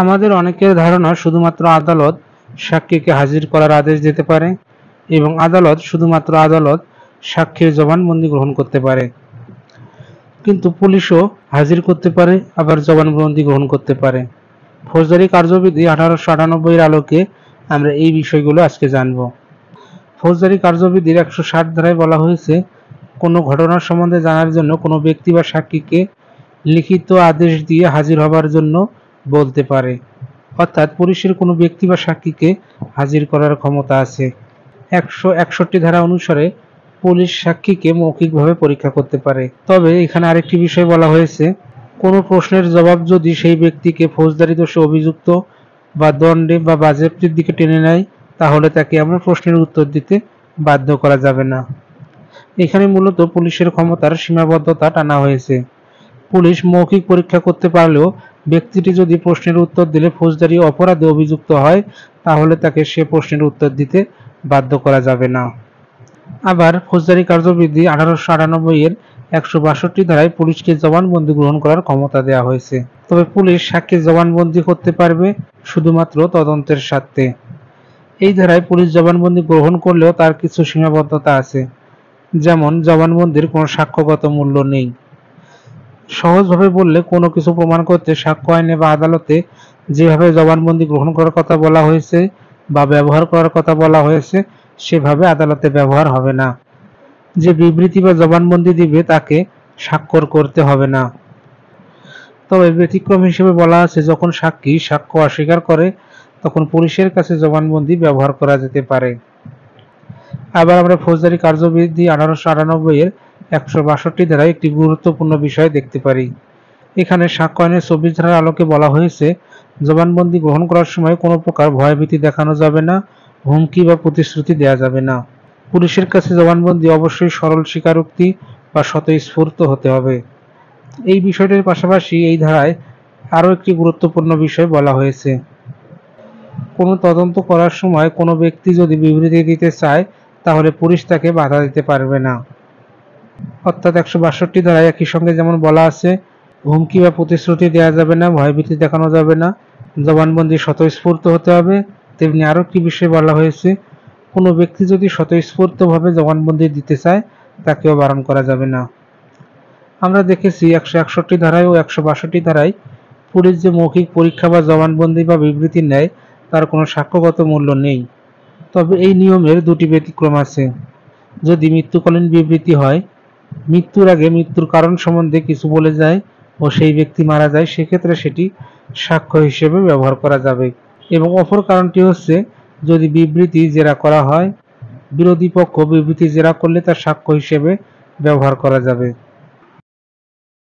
আমাদের অনেকের ধারণা শুধুমাত্র আদালত সাক্ষীকে হাজির করার আদেশ দিতে পারে এবং আদালত সাক্ষীর জবানবন্দি গ্রহণ করতে পারে, কিন্তু পুলিশও হাজির করতে পারে, আবার জবানবন্দি গ্রহণ করতে পারে। ফৌজদারি কার্যবিধি 1898 এর আলোকে আমরা এই বিষয়গুলো আজকে জানব। ফৌজদারি কার্যবিধির 160 ধারায় বলা হয়েছে, কোনো ঘটনার সম্বন্ধে জানার জন্য কোনো ব্যক্তি বা সাক্ষীকে লিখিত আদেশ দিয়ে হাজির হবার জন্য বলতে পারে। অর্থাৎ পুলিশের কোনো ব্যক্তি বা সাক্ষীকে হাজির করার ক্ষমতা আছে। 161 ধারা অনুসারে পুলিশ সাক্ষীকে মৌখিকভাবে পরীক্ষা করতে পারে। তবে এখানে আরেকটি বিষয় বলা হয়েছে, কোনো প্রশ্নের জবাব যদি সেই ব্যক্তিকে ফৌজদারি দোষে অভিযুক্ত বা দণ্ডে বা বাজেয়াপ্তির দিকে টেনে নেয়, তাহলে তাকে এমন প্রশ্নের উত্তর দিতে বাধ্য করা যাবে না। এখানে মূলত পুলিশের ক্ষমতার সীমাবদ্ধতা টানা হয়েছে। পুলিশ মৌখিক পরীক্ষা করতে পারলেও ব্যক্তিটি যদি প্রশ্নের উত্তর দিলে ফৌজদারি অপরাধে অভিযুক্ত হয়, তাহলে তাকে সে প্রশ্নের উত্তর দিতে বাধ্য করা যাবে না। আবার ফৌজদারি কার্যবিধি 1898 এর 162 ধারায় পুলিশকে জবানবন্দি গ্রহণ করার ক্ষমতা দেওয়া হয়েছে। তবে পুলিশ সাক্ষীর জবানবন্দি করতে পারবে শুধুমাত্র তদন্তের স্বার্থে। এই ধারায় পুলিশ জবানবন্দি গ্রহণ করলেও তার কিছু সীমাবদ্ধতা আছে, যেমন জবানবন্দির কোনো সাক্ষ্যগত মূল্য নেই। সহজভাবে বললে, কোনো কিছু প্রমাণ করতে সাক্ষ্য আইনে বা আদালতে যেভাবে জবানবন্দি গ্রহণ করার কথা বলা হয়েছে বা ব্যবহার করার কথা বলা হয়েছে, সেভাবে আদালতে ব্যবহার হবে না। যে বিবৃতি বা জবানবন্দি দিবে তাকে স্বাক্ষর করতে হবে না। তবে ব্যতিক্রম হিসেবে বলা আছে, যখন সাক্ষী সাক্ষ্য অস্বীকার করে তখন পুলিশের কাছে জবানবন্দি ব্যবহার করা যেতে পারে। আবার আমরা ফৌজদারি কার্যবিধি 1898 এর 162 ধারায় একটি গুরুত্বপূর্ণ বিষয় দেখতে পারি। এখানে সাক্ষ্য আইনের 24 ধারার আলোকে বলা হয়েছে, জবানবন্দি গ্রহণ করার সময় কোনো প্রকার ভয়ভীতি দেখানো যাবে না, হুমকি বা প্রতিশ্রুতি দেওয়া যাবে না। পুলিশের কাছে জবানবন্দি অবশ্যই সরল স্বীকারোক্তি বা স্বতঃস্ফূর্ত হতে হবে। এই বিষয়টির পাশাপাশি এই ধারায় আরও একটি গুরুত্বপূর্ণ বিষয় বলা হয়েছে, কোনো তদন্ত করার সময় কোনো ব্যক্তি যদি বিবৃতি দিতে চায়, তাহলে পুলিশ তাকে বাধা দিতে পারবে না। অর্থাৎ 162 ধারায় একই সঙ্গে যেমন বলা আছে, হুমকি বা প্রতিশ্রুতি দেওয়া যাবে না, ভয়ভীতি দেখানো যাবে না, জবানবন্দি স্বতঃস্ফূর্ত হতে হবে, তেমনি আরও একটি বিষয় বলা হয়েছে, কোনো ব্যক্তি যদি স্বতঃস্ফূর্তভাবে জবানবন্দি দিতে চায়, তাকেও বারণ করা যাবে না। আমরা দেখেছি 161 ধারায় ও 162 ধারায় পুলিশ যে মৌখিক পরীক্ষা বা জবানবন্দি বা বিবৃতি নেয়, তার কোনো সাক্ষ্যগত মূল্য নেই। তবে এই নিয়মের দুটি ব্যতিক্রম আছে। যদি মৃত্যুকালীন বিবৃতি হয়, মৃত্যুর আগে মৃত্যুর কারণ সম্বন্ধে কিছু বলে যায় ও সেই ব্যক্তি মারা যায়, সেক্ষেত্রে সেটি সাক্ষ্য হিসেবে ব্যবহার করা যাবে। এবং অপর কারণটি হচ্ছে, যদি বিবৃতি জেরা করা হয়, বিরোধী পক্ষ বিবৃতি জেরা করলে তার সাক্ষ্য হিসেবে ব্যবহার করা যাবে।